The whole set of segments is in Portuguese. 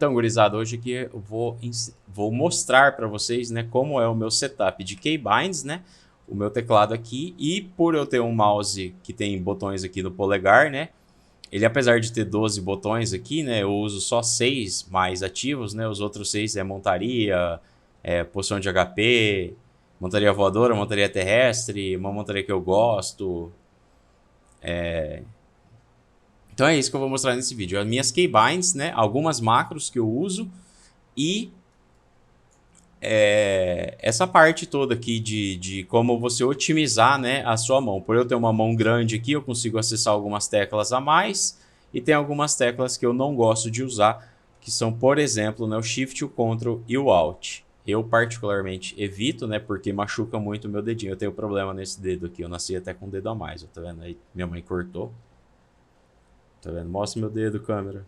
Então, gurizada, hoje aqui eu vou mostrar para vocês, né, como é o meu setup de keybinds, né, o meu teclado aqui, e por eu ter um mouse que tem botões aqui no polegar, né, ele apesar de ter 12 botões aqui, né, eu uso só 6 mais ativos, né, os outros 6 é montaria, posição de HP, montaria voadora, montaria terrestre, uma montaria que eu gosto. Então é isso que eu vou mostrar nesse vídeo, as minhas keybinds, né, algumas macros que eu uso e essa parte toda aqui de como você otimizar, né, a sua mão. Por eu ter uma mão grande aqui, eu consigo acessar algumas teclas a mais e tem algumas teclas que eu não gosto de usar, que são, por exemplo, né, o Shift, o Ctrl e o Alt. Eu particularmente evito, né, porque machuca muito o meu dedinho. Eu tenho problema nesse dedo aqui, eu nasci até com um dedo a mais, tá vendo aí? Minha mãe cortou. Tá vendo? Mostra meu dedo, câmera.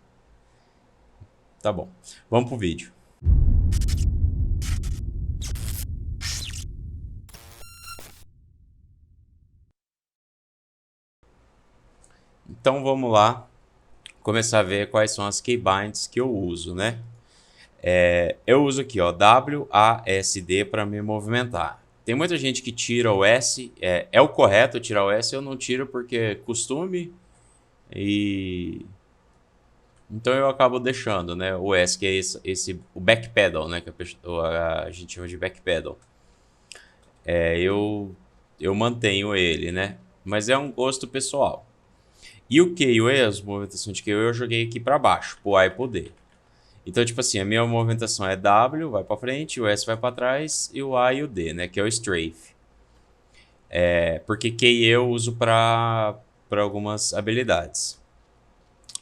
Tá bom, vamos pro vídeo. Então vamos lá começar a ver quais são as keybinds que eu uso, né? Eu uso aqui, ó, WASD para me movimentar. Tem muita gente que tira o S, é o correto tirar o S, eu não tiro porque é costume e então eu acabo deixando, né? O S que é o backpedal, né? Que a gente chama de backpedal. Eu mantenho ele, né? Mas é um gosto pessoal. E o Q e o E, as movimentações de Q e O, eu joguei aqui para baixo, pro A e pro D. Então, tipo assim, a minha movimentação é W, vai para frente, o S vai para trás, e o A e o D, né? Que é o strafe. Porque Q e E eu uso para algumas habilidades.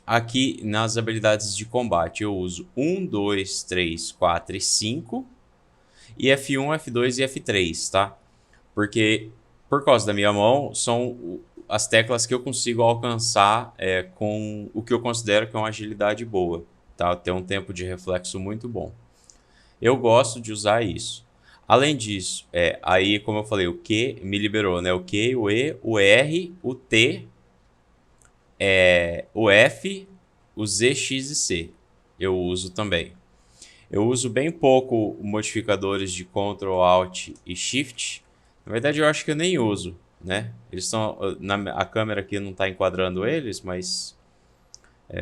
Aqui, nas habilidades de combate, eu uso 1, 2, 3, 4 e 5. E F1, F2 e F3, tá? Porque, por causa da minha mão, são as teclas que eu consigo alcançar com o que eu considero que é uma agilidade boa, tá? Ter um tempo de reflexo muito bom. Eu gosto de usar isso. Além disso, aí, como eu falei, o Q me liberou, né? O Q, o E, o R, o T, o F, o Z, X e C. Eu uso também. Eu uso bem pouco modificadores de Ctrl, Alt e Shift. Na verdade, eu acho que eu nem uso, né? Eles estão a câmera aqui não está enquadrando eles, mas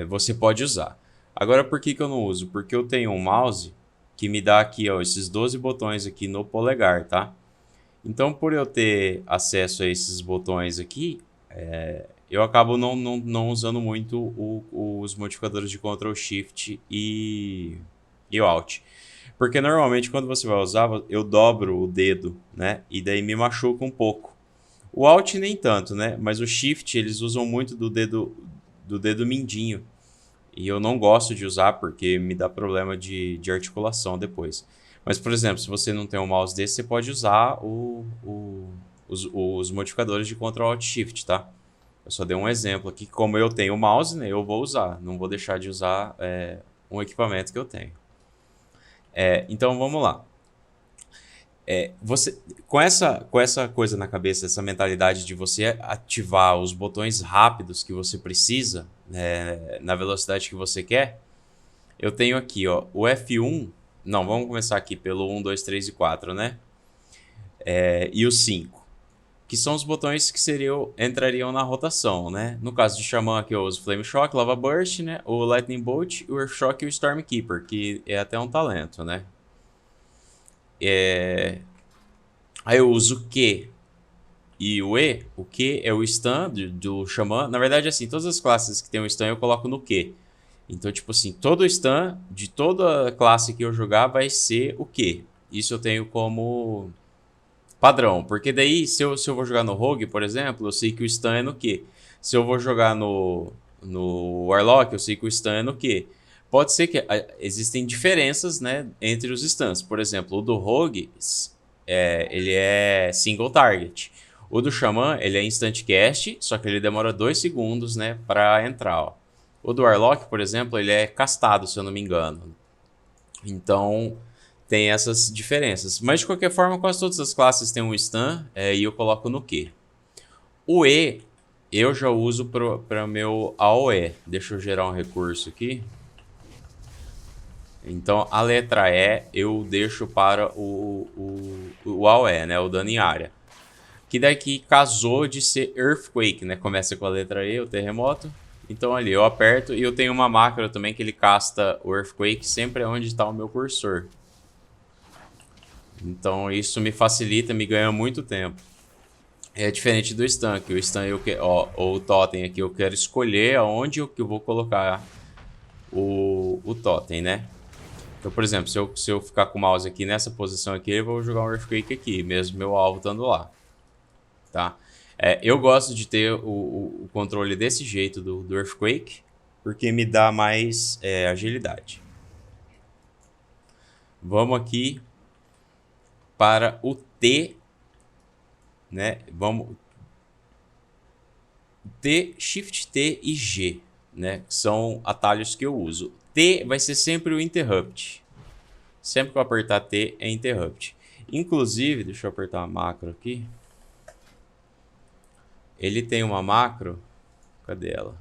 você pode usar. Agora, por que eu não uso? Porque eu tenho um mouse que me dá aqui, ó, esses 12 botões aqui no polegar, tá? Então, por eu ter acesso a esses botões aqui, eu acabo não usando muito os modificadores de Ctrl, Shift e o Alt. Porque normalmente quando você vai usar, eu dobro o dedo, né? E daí me machuca um pouco. O Alt nem tanto, né? Mas o Shift eles usam muito do dedo mindinho. E eu não gosto de usar porque me dá problema de articulação depois. Mas, por exemplo, se você não tem um mouse desse, você pode usar os modificadores de Ctrl Alt Shift, tá? Eu só dei um exemplo aqui. Como eu tenho o mouse, né, eu vou usar. Não vou deixar de usar um equipamento que eu tenho. Então, vamos lá. Você, com essa coisa na cabeça, essa mentalidade de você ativar os botões rápidos que você precisa, né, na velocidade que você quer, eu tenho aqui, ó, o F1. Não, vamos começar aqui pelo 1, 2, 3 e 4, né? E o 5, que são os botões que entrariam na rotação, né? No caso de Xamã aqui eu uso Flame Shock, Lava Burst, né? O Lightning Bolt, o Earthshock e o Stormkeeper, que é até um talento, né? Aí eu uso o Q e o E. O Q é o stun do Xamã. Na verdade, assim, todas as classes que tem o stun eu coloco no Q. Então, tipo assim, todo stun de toda classe que eu jogar vai ser o Q. Isso eu tenho como padrão. Porque daí, se eu vou jogar no Rogue, por exemplo, eu sei que o stun é no Q. Se eu vou jogar no Warlock, eu sei que o stun é no Q. Pode ser que existem diferenças, né, entre os stuns. Por exemplo, o do Rogue, ele é single target. O do Xamã, ele é instant cast, só que ele demora 2 segundos, né, para entrar, ó. O do Warlock, por exemplo, ele é castado, se eu não me engano. Então, tem essas diferenças. Mas, de qualquer forma, quase todas as classes têm um stun e eu coloco no Q. O E, eu já uso para o meu AOE. Deixa eu gerar um recurso aqui. Então, a letra E eu deixo para o AOE, né? O dano em área. Que daqui casou de ser Earthquake, né? Começa com a letra E, o terremoto. Então ali eu aperto e eu tenho uma macro também que ele casta o Earthquake sempre onde está o meu cursor. Então isso me facilita, me ganha muito tempo. É diferente do stun, que o stun ou o totem aqui eu quero escolher aonde eu vou colocar o totem, né? Então, por exemplo, se eu ficar com o mouse aqui nessa posição aqui, eu vou jogar um Earthquake aqui, mesmo meu alvo estando lá. Tá? Eu gosto de ter o controle desse jeito do Earthquake, porque me dá mais agilidade. Vamos aqui para o T, né? Vamos T, Shift T e G, né? São atalhos que eu uso. T vai ser sempre o Interrupt. Sempre que eu apertar T é Interrupt. Inclusive, deixa eu apertar a macro aqui. Ele tem uma macro. Cadê ela?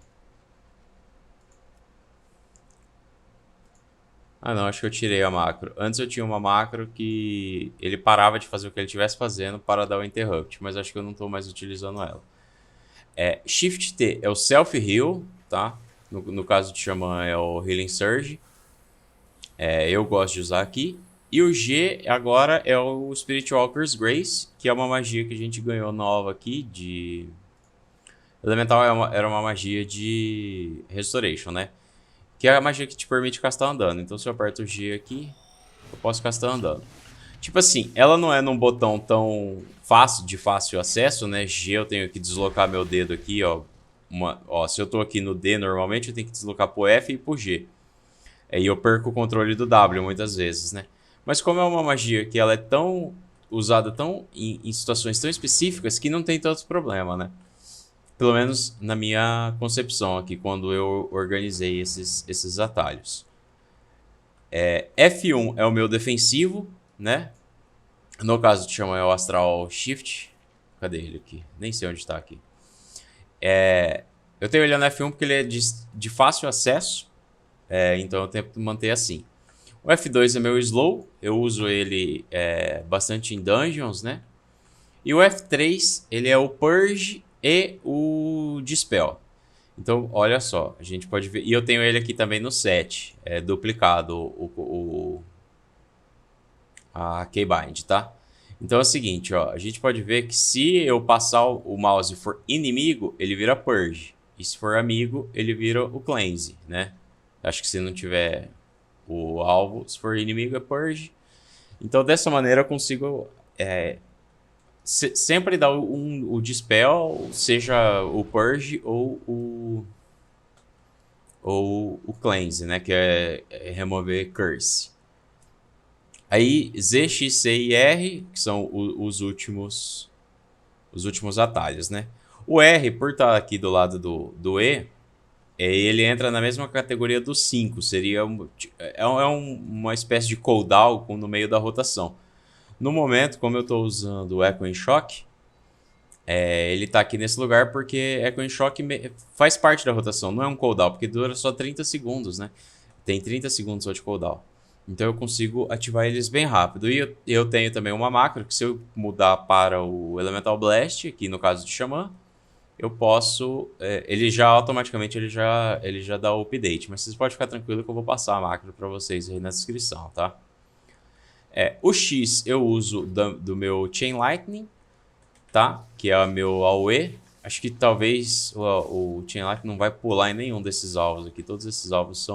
Ah, não, acho que eu tirei a macro. Antes eu tinha uma macro que ele parava de fazer o que ele estivesse fazendo para dar o interrupt, mas acho que eu não estou mais utilizando ela. Shift T é o Self Heal, tá? No caso de Xamã é o Healing Surge. Eu gosto de usar aqui. E o G agora é o Spirit Walker's Grace, que é uma magia que a gente ganhou nova aqui de... Elemental era uma magia de Restoration, né? Que é a magia que te permite castar andando. Então se eu aperto o G aqui, eu posso castar andando. Tipo assim, ela não é num botão tão de fácil acesso, né? G eu tenho que deslocar meu dedo aqui, ó. Se eu tô aqui no D normalmente, eu tenho que deslocar pro F e pro G. Aí eu perco o controle do W muitas vezes, né? Mas como é uma magia que ela é tão usada em situações tão específicas que não tem tanto problema, né? Pelo menos na minha concepção aqui, quando eu organizei esses atalhos. F1 é o meu defensivo, né? No caso de Xamã é o Astral Shift. Cadê ele aqui? Nem sei onde está aqui. Eu tenho ele no F1 porque ele é de fácil acesso. Então eu tento manter assim. O F2 é meu slow. Eu uso ele bastante em dungeons, né? E o F3 ele é o Purge e o Dispel. Então, olha só, a gente pode ver. E eu tenho ele aqui também no set, duplicado a Keybind, tá? Então é o seguinte, ó, a gente pode ver que se eu passar o mouse e for inimigo, ele vira Purge. E se for amigo, ele vira o Cleanse, né? Acho que se não tiver o alvo, se for inimigo é Purge. Então dessa maneira eu consigo sempre dar o Dispel, seja o Purge ou o Cleanse, né? Que é remover Curse. Aí Z, X, C e R, que são os últimos atalhos, né? O R, por estar aqui do lado do E, ele entra na mesma categoria do 5. Seria uma espécie de cooldown no meio da rotação. No momento, como eu estou usando o Echo in Shock, ele está aqui nesse lugar porque Echo in Shock faz parte da rotação. Não é um cooldown, porque dura só 30 segundos, né? Tem 30 segundos só de cooldown. Então eu consigo ativar eles bem rápido. E eu tenho também uma macro que se eu mudar para o Elemental Blast, aqui no caso de Xamã, eu posso... ele já automaticamente ele já dá o update. Mas vocês podem ficar tranquilo que eu vou passar a macro para vocês aí na descrição, tá? O X eu uso do meu Chain Lightning, tá? Que é o meu AoE. Acho que talvez o Chain Lightning não vai pular em nenhum desses alvos aqui. Todos esses alvos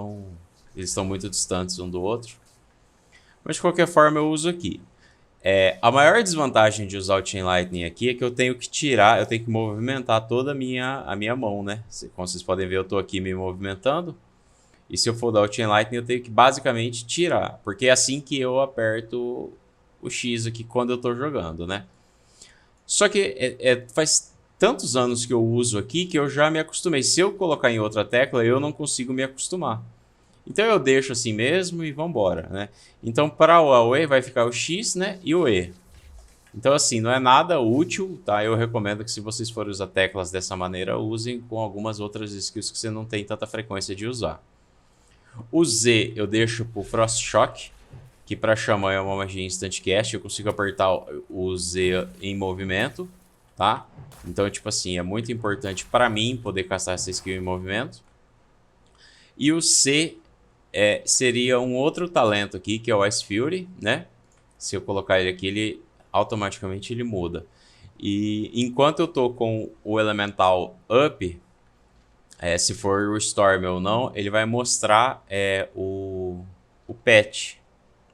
eles estão muito distantes um do outro. Mas de qualquer forma eu uso aqui. A maior desvantagem de usar o Chain Lightning aqui é que eu tenho que movimentar toda a minha mão, né? Como vocês podem ver, eu estou aqui me movimentando. E se eu for dar o Chain Lightning, eu tenho que basicamente tirar. Porque é assim que eu aperto o X aqui quando eu estou jogando, né? Só que faz tantos anos que eu uso aqui que eu já me acostumei. Se eu colocar em outra tecla, eu não consigo me acostumar. Então eu deixo assim mesmo e vambora, né? Então para o AoE vai ficar o X, né? E o E. Então assim, não é nada útil, tá? Eu recomendo que se vocês forem usar teclas dessa maneira, usem com algumas outras skills que você não tem tanta frequência de usar. O Z eu deixo pro Frost Shock, que para Xamã é uma magia Instant Cast, eu consigo apertar o Z em movimento, tá? Então, tipo assim, é muito importante para mim poder castar essa skill em movimento. E o C seria um outro talento aqui, que é o Ice Fury, né? Se eu colocar ele aqui, ele automaticamente ele muda. E enquanto eu tô com o Elemental Up, se for o Storm ou não, ele vai mostrar o pet,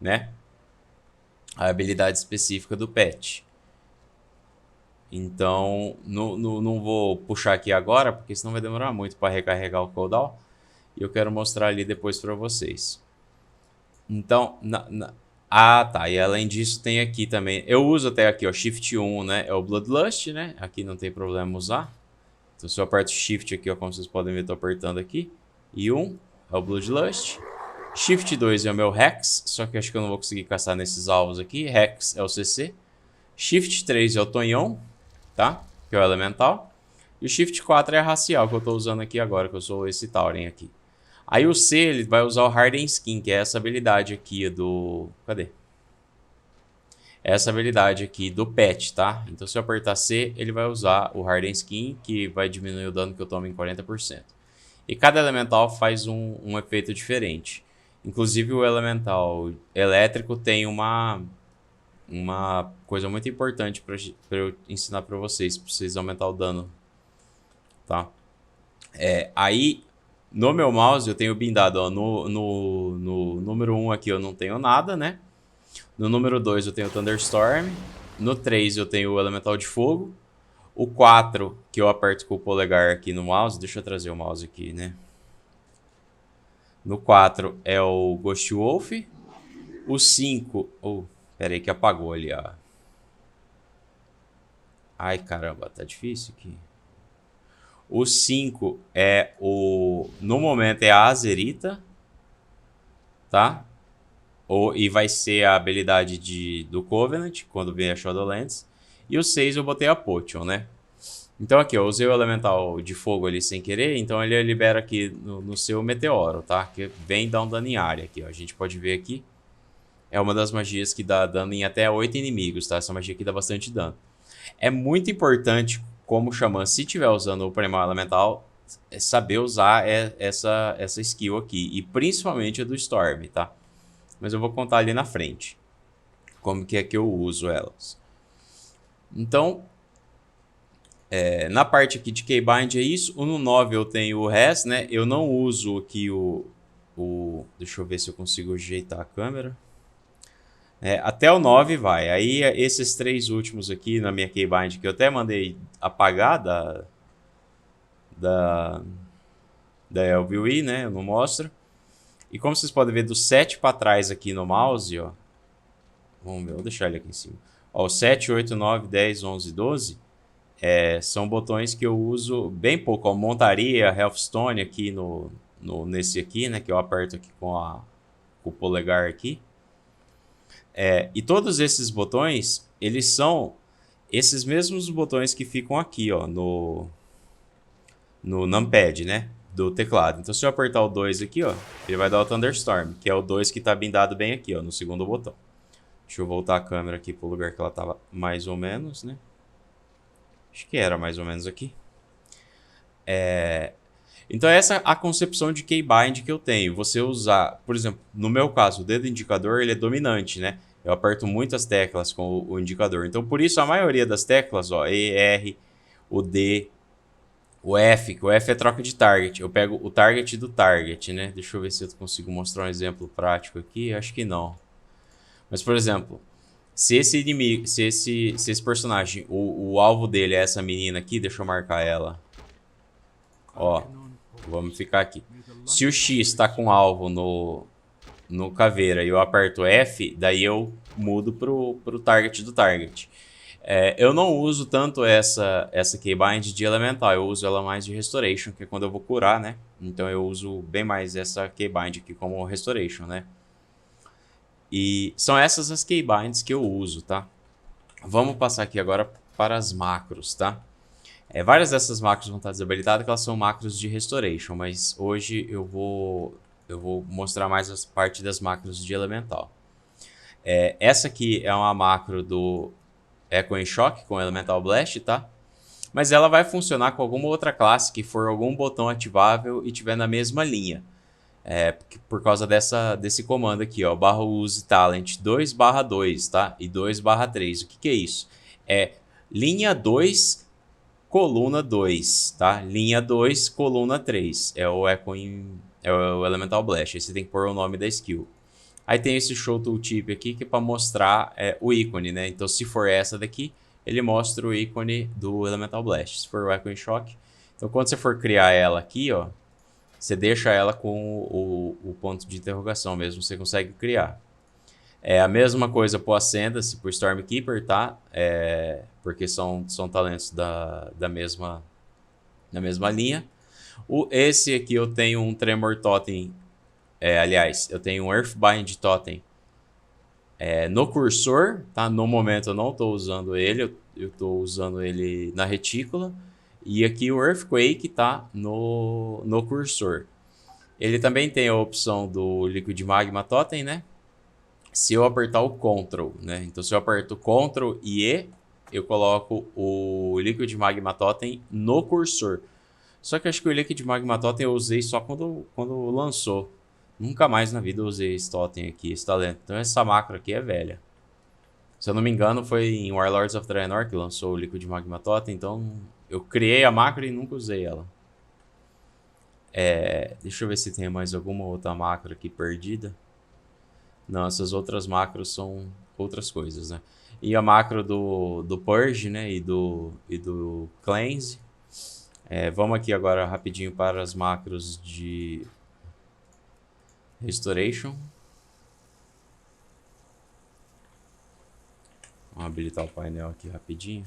né? A habilidade específica do pet. Então, não vou puxar aqui agora, porque senão vai demorar muito para recarregar o cooldown. E eu quero mostrar ali depois para vocês. Então, ah, tá. E além disso, tem aqui também. Eu uso até aqui, ó, Shift 1, né? É o Bloodlust, né? Aqui não tem problema usar. Então, se eu aperto Shift aqui, ó, como vocês podem ver, eu tô apertando aqui. E 1 é o Bloodlust. Shift 2 é o meu Hex, só que acho que eu não vou conseguir caçar nesses alvos aqui. Hex é o CC. Shift 3 é o Tonhão, tá? Que é o Elemental. E o Shift 4 é a Racial, que eu tô usando aqui agora, que eu sou esse Tauren aqui. Aí o C, ele vai usar o Harden Skin, que é essa habilidade aqui do... Cadê? Essa habilidade aqui do pet, tá? Então se eu apertar C, ele vai usar o Harden Skin, que vai diminuir o dano que eu tomo em 40%. E cada elemental faz um efeito diferente. Inclusive o elemental elétrico tem uma coisa muito importante para eu ensinar para vocês aumentar o dano, tá? Aí no meu mouse eu tenho bindado, ó, no número 1 aqui eu não tenho nada, né? No número 2 eu tenho o Thunderstorm. No 3 eu tenho o Elemental de Fogo. O 4, que eu aperto com o polegar aqui no mouse. Deixa eu trazer o mouse aqui, né? No 4 é o Ghost Wolf. O 5... Oh, pera aí que apagou ali, ó. Ai, caramba, tá difícil aqui. O 5 é o... No momento é a Azerita. Tá? E vai ser a habilidade do Covenant, quando vem a Shadowlands. E o 6 eu botei a Potion, né? Então aqui, eu usei o Elemental de Fogo ali sem querer, então ele libera aqui no seu Meteoro, tá? Que vem dar um dano em área aqui, ó. A gente pode ver aqui. É uma das magias que dá dano em até 8 inimigos, tá? Essa magia aqui dá bastante dano. É muito importante, como Xamã, se estiver usando o Primal Elemental, saber usar essa skill aqui. E principalmente a do Storm, tá? Mas eu vou contar ali na frente como que é que eu uso elas. Então, na parte aqui de Keybind é isso. No 9 eu tenho o Res, né? Eu não uso aqui deixa eu ver se eu consigo ajeitar a câmera. Até o 9 vai. Aí esses 3 últimos aqui na minha Keybind, que eu até mandei apagar da LVE, né? Eu não mostro. E como vocês podem ver do 7 para trás aqui no mouse, ó. Vamos ver, vou deixar ele aqui em cima. Ó, o 7, 8, 9, 10, 11, 12 são botões que eu uso bem pouco. Ó, montaria, Healthstone aqui nesse aqui, né? Que eu aperto aqui com o polegar aqui. E todos esses botões, eles são esses mesmos botões que ficam aqui, ó, no numpad, né? Do teclado. Então se eu apertar o 2 aqui, ó, ele vai dar o Thunderstorm, que é o 2 que está bindado bem aqui, ó, no segundo botão. Deixa eu voltar a câmera aqui para o lugar que ela estava mais ou menos, né? Acho que era mais ou menos aqui. Então essa é a concepção de Keybind que eu tenho. Você usar, por exemplo, no meu caso, o dedo indicador ele é dominante, né? Eu aperto muitas teclas com o indicador. Então por isso a maioria das teclas, ó, E, R, o D, o F, que o F é troca de target. Eu pego o target do target, né? Deixa eu ver se eu consigo mostrar um exemplo prático aqui. Acho que não. Mas, por exemplo, se esse inimigo, se esse personagem, o alvo dele é essa menina aqui, deixa eu marcar ela. Ó, vamos ficar aqui. Se o X está com alvo no caveira e eu aperto F, daí eu mudo pro target do target. Eu não uso tanto essa Keybind de elemental, eu uso ela mais de Restoration, que é quando eu vou curar, né? Então eu uso bem mais essa Keybind aqui como Restoration, né? E são essas as Keybinds que eu uso, tá? Vamos passar aqui agora para as macros, tá? Várias dessas macros vão estar desabilitadas, que elas são macros de Restoration, mas hoje eu vou eu vou mostrar mais as parte das macros de elemental. Essa aqui é uma macro do Echo em Shock com Elemental Blast, tá? Mas ela vai funcionar com alguma outra classe que for algum botão ativável e tiver na mesma linha. Por causa desse comando aqui, ó, /use talent 2/2, tá? E 2/3. O que é isso? É linha 2, coluna 2, tá? Linha 2, coluna 3. É o Elemental Blast. Aí você tem que pôr o nome da skill. Aí tem esse Show Tooltip aqui que é para mostrar o ícone, né? Então, se for essa daqui, ele mostra o ícone do Elemental Blast. Se for o Echo em Shock. Então, quando você for criar ela aqui, ó, você deixa ela com o ponto de interrogação mesmo, você consegue criar. É a mesma coisa pro Ascendancy, pro Stormkeeper, tá? Porque são talentos da mesma linha. Esse aqui eu tenho um Tremor Totem. Aliás, eu tenho um Earthbind Totem no cursor, tá? No momento eu não estou usando ele, eu estou usando ele na retícula. E aqui o Earthquake tá no cursor. Ele também tem a opção do Liquid Magma Totem, né? Se eu apertar o Ctrl, né? Então se eu aperto Ctrl e E, eu coloco o Liquid Magma Totem no cursor. Só que acho que o Liquid Magma Totem eu usei só quando lançou. Nunca mais na vida eu usei esse totem aqui, esse talento. Então essa macro aqui é velha. Se eu não me engano, foi em Warlords of Draenor que lançou o Liquid Magma Totem. Então eu criei a macro e nunca usei ela. Deixa eu ver se tem mais alguma outra macro aqui perdida. Não, essas outras macros são outras coisas, né? E a macro do Purge, né? E do Cleanse. Vamos aqui agora rapidinho para as macros de Restoration. Vamos habilitar o painel aqui rapidinho.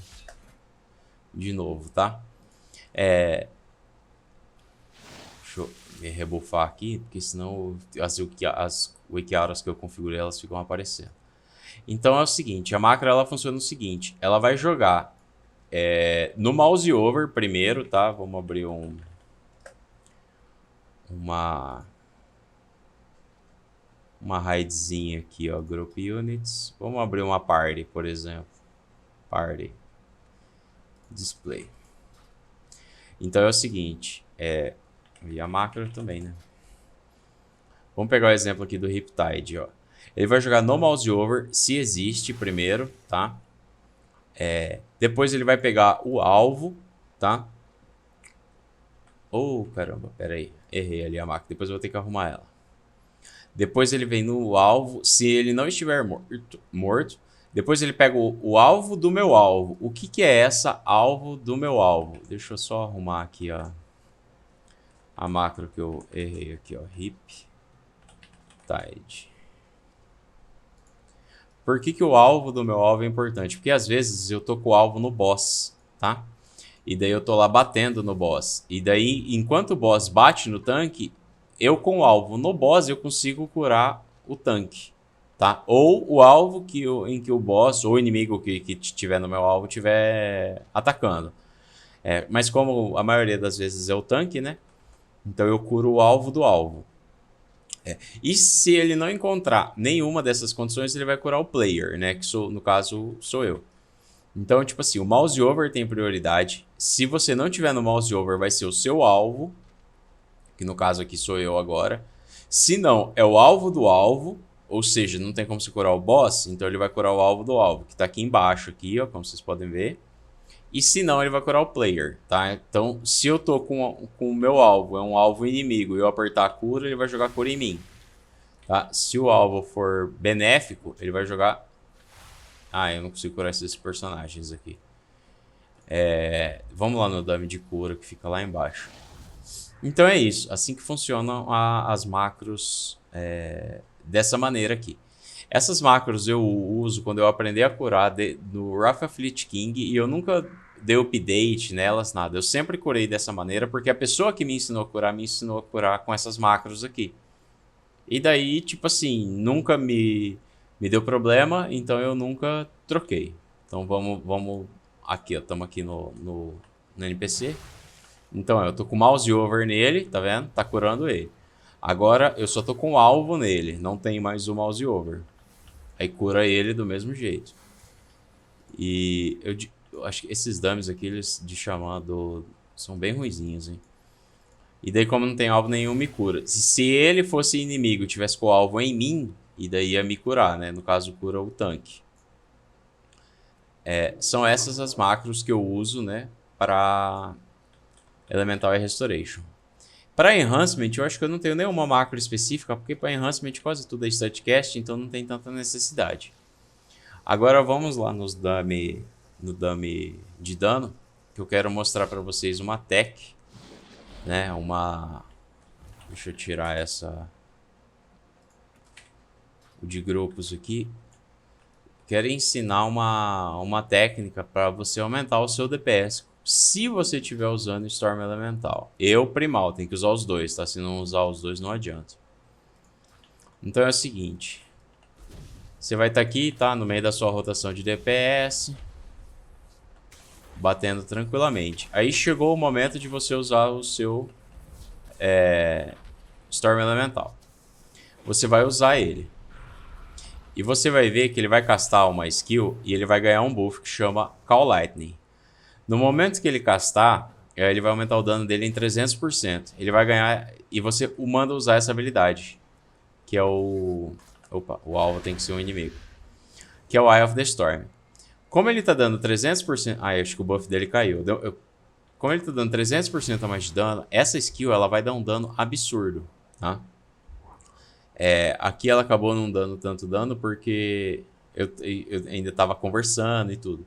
De novo, tá? Deixa eu me rebufar aqui, porque senão as Wikiauras que eu configurei, elas ficam aparecendo. Então é o seguinte, a macro ela funciona o seguinte, ela vai jogar no mouse over primeiro, tá? Vamos abrir uma raidzinha aqui, ó, Group Units. Vamos abrir uma Party, por exemplo. Party. Display. Então é o seguinte, e a macro também, né? Vamos pegar o exemplo aqui do Riptide, ó. Ele vai jogar no mouse over, se existe primeiro, tá? Depois ele vai pegar o alvo, tá? Oh, caramba, pera aí. Errei ali a macro, depois eu vou ter que arrumar ela. Depois ele vem no alvo, se ele não estiver morto. Depois ele pega o alvo do meu alvo. O que é essa alvo do meu alvo? Deixa eu só arrumar aqui, ó. A macro que eu errei aqui, ó. Riptide. Por que o alvo do meu alvo é importante? Porque às vezes eu tô com o alvo no boss, tá? E daí eu tô lá batendo no boss. E daí, enquanto o boss bate no tanque, eu com o alvo no boss eu consigo curar o tanque, tá? Ou o alvo em que o boss ou o inimigo que tiver no meu alvo estiver atacando. Mas como a maioria das vezes é o tanque, né? Então eu curo o alvo do alvo. E se ele não encontrar nenhuma dessas condições, ele vai curar o player, né? Que no caso sou eu. Então, tipo assim, o mouse over tem prioridade. Se você não tiver no mouse over, vai ser o seu alvo. Que no caso aqui sou eu agora. Se não, é o alvo do alvo. Ou seja, não tem como se curar o boss. Então ele vai curar o alvo do alvo. Que tá aqui embaixo, aqui, ó, como vocês podem ver. E se não, ele vai curar o player, tá? Então, se eu tô com o meu alvo, é um alvo inimigo, e eu apertar a cura, ele vai jogar cura em mim. Tá? Se o alvo for benéfico, ele vai jogar... eu não consigo curar esses personagens aqui. Vamos lá no dummy de cura, que fica lá embaixo. Então é isso, assim que funcionam as macros dessa maneira aqui. Essas macros eu uso quando eu aprender a curar no Wrath of Lich King e eu nunca dei update nelas, nada. Eu sempre curei dessa maneira porque a pessoa que me ensinou a curar com essas macros aqui. E daí, tipo assim, nunca me deu problema, então eu nunca troquei. Então vamos aqui, ó, estamos aqui no NPC. Então eu tô com o mouse over nele, tá vendo? Tá curando ele. Agora eu só tô com o alvo nele, não tem mais o mouse over. Aí cura ele do mesmo jeito. E eu acho que esses dummies aqui, eles de chamado, são bem ruinzinhos, hein? E daí, como não tem alvo nenhum, me cura. Se ele fosse inimigo e tivesse com o alvo em mim, e daí ia me curar, né? No caso, cura o tanque. São essas as macros que eu uso, né? Para Elemental e Restoration. Para Enhancement, eu acho que eu não tenho nenhuma macro específica, porque para Enhancement quase tudo é StatCast, então não tem tanta necessidade. Agora vamos lá no dummy de dano, que eu quero mostrar para vocês uma tech, né? Deixa eu tirar o de grupos aqui. Quero ensinar uma técnica para você aumentar o seu DPS se você estiver usando Storm Elemental. Primal, tem que usar os dois, tá? Se não usar os dois não adianta. Então é o seguinte. Você vai estar aqui, tá? No meio da sua rotação de DPS. Batendo tranquilamente. Aí chegou o momento de você usar o seu Storm Elemental. Você vai usar ele. E você vai ver que ele vai castar uma skill e ele vai ganhar um buff que chama Call Lightning. No momento que ele castar, ele vai aumentar o dano dele em 300%. Ele vai ganhar e você o manda usar essa habilidade, que é o... Opa, o alvo tem que ser um inimigo. Que é o Eye of the Storm. Como ele tá dando 300%... Ah, acho que o buff dele caiu. Como ele tá dando 300% a mais de dano, essa skill ela vai dar um dano absurdo, tá? Aqui ela acabou não dando tanto dano porque eu ainda estava conversando e tudo.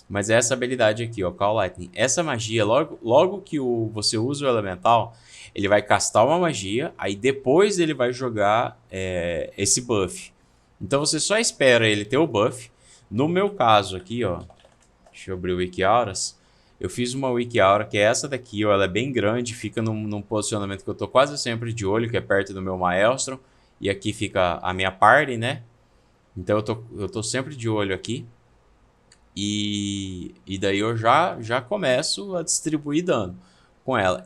Mas essa habilidade aqui, ó, Call Lightning. Essa magia, logo que você usa o Elemental, ele vai castar uma magia, aí depois ele vai jogar esse buff. Então você só espera ele ter o buff. No meu caso aqui, ó, deixa eu abrir o Wiki Auras. Eu fiz uma Wiki Aura que é essa daqui, ó, ela é bem grande, fica num posicionamento que eu tô quase sempre de olho, que é perto do meu Maelstrom. E aqui fica a minha party, né? Então eu tô sempre de olho aqui. E daí eu já começo a distribuir dano com ela.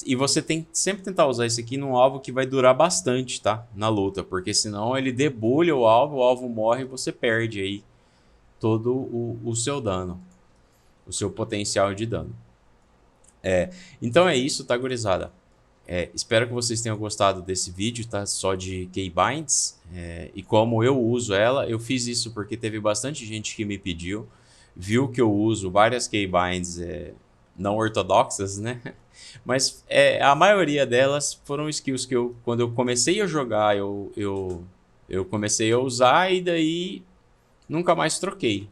E você tem que sempre tentar usar isso aqui num alvo que vai durar bastante, tá? Na luta. Porque senão ele debulha o alvo morre e você perde aí todo o seu dano. O seu potencial de dano. Então é isso, tá, gurizada? Espero que vocês tenham gostado desse vídeo, tá? Só de Keybinds. E como eu uso ela, eu fiz isso porque teve bastante gente que me pediu. Viu que eu uso várias Keybinds não ortodoxas, né? Mas a maioria delas foram skills que quando eu comecei a jogar, eu comecei a usar e daí nunca mais troquei.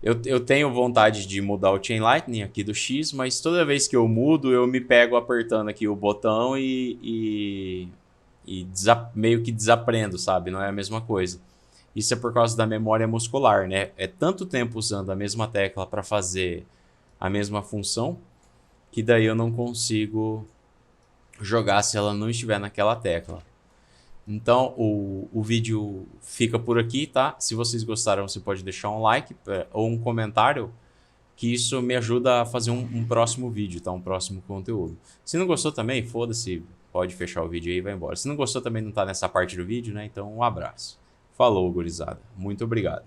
Eu tenho vontade de mudar o Chain Lightning aqui do X, mas toda vez que eu mudo, eu me pego apertando aqui o botão e meio que desaprendo, sabe? Não é a mesma coisa. Isso é por causa da memória muscular, né? É tanto tempo usando a mesma tecla para fazer a mesma função, que daí eu não consigo jogar se ela não estiver naquela tecla. Então, o vídeo fica por aqui, tá? Se vocês gostaram, você pode deixar um like ou um comentário, que isso me ajuda a fazer um próximo vídeo, tá? Um próximo conteúdo. Se não gostou também, foda-se, pode fechar o vídeo aí e vai embora. Se não gostou também, não tá nessa parte do vídeo, né? Então, um abraço. Falou, gurizada. Muito obrigado.